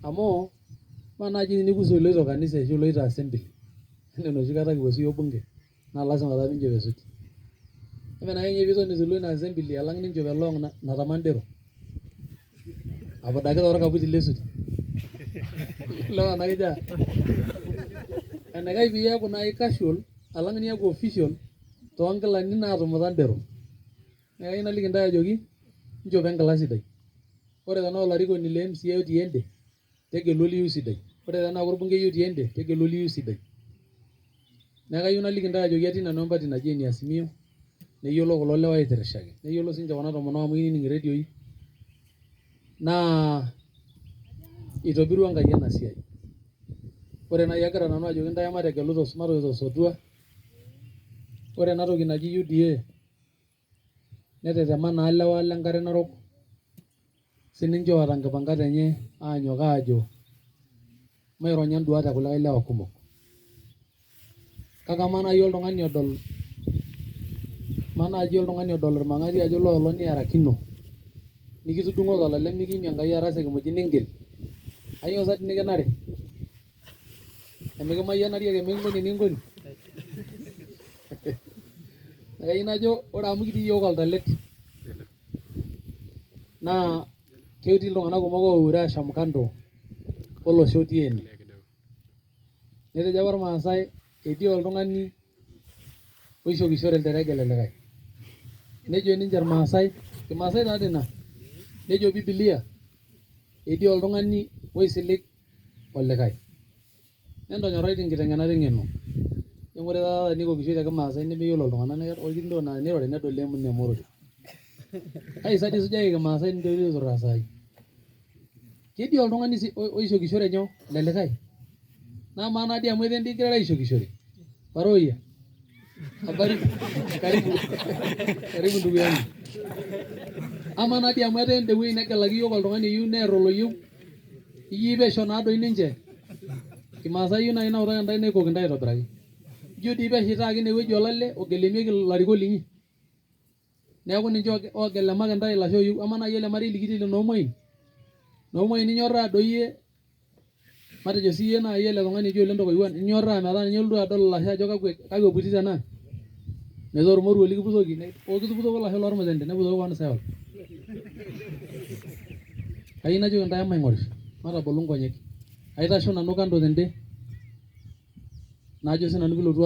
amu manaji nikuso iloito kanisa ashu iloito assembly enoshi kata kipuo siyiok bunge naa lazima taa piinchop esuti eme naa ninye piiton itu ilo ina assembly alang ninchop elong natamandero apudaki torkaputi lesuti lewa nakija enaikash piaku nai casual alang niaku official toonkilani naatumuta ndero neeku naliki ntae ajoki inchopo enkila sidai ore tenaa olarikoni le MCA otii ende tegelu oliu sidai ore tenaa korbungei otii ende tegelu oliu sidai neeku kayieu naliki ntae ajoki atii nanu empati naji ene Azimio neyiolo kulo lewa aitirishaki neyiolo sinche kuna tomonok amu kining iredioi naa itobirua Enkai ena siai ore nai agira nanu ajoki ntae mategelu tosotua ore ena toki naji UDA netetema naa lewa lenkare Narok sininche oota nkipangat enye aanyok aajo maironya nduat ekulikae lewa kumok kake amaa naaji oltung'ani odol irmang'ati ajo loolo niarakino nikitudung'o tolalem nikimie Enkai arasaki ekimuji niingil ainyoo sa nikinare emikimayianari ake mikingoni nikinkoni kayieu najo ore amu kitii iyiok oltalet naa ketii iltung'anak kumok oure asham kando olosho otii ene netejo apa irmaasai etii oltung'ani oishokishore ilterege lelikae nejo ninche irmaasai irmaasai taatoi ina nejo Biblia etii oltung'ani oisilig olikae nentonyorrai tenkiteng'enata eng'eno neeku ore taata enikokishoi te kimaasai nemeyiolo iltung'anak orkitindo naa nirori nedoli emurua kai sa dii isujaki kimaasai nintorio aiturraa saai ketii oltung'ani oishokishore nyoo lelikae naa amaa naa dii amu etaa endikirara aishokishore paroyia habari karibu ndugu yangu amaa naa dii amu etaa ende wueji negelaki iyiok oltung'ani oyieu neer oloyieu ijo pesho naadoi ninche kimaasai iyieu nai nautaki ntae naikok ntae aitobiraki ijo dii peshitaa ake inewueji olale ogelemieki ilarikok linyi neeku ninche oogelemaki ntae ilasho oyieu amaa nai ele marei likitii noomwain inyorraa doi iyie matejo siiyie nai ele tung'ani oji Ole Ntokoiwuan inyorraa metaa ninye elotu adol ilasho ajo kakwa eputi tenaa metaa ormoruo likiputoki kituputoko ilasho lormutende neputoko koon saewal kayieu najoki ntae emaing'orisho matabolo nkonyek aitasho nanu kando tende najo sinanu piilotu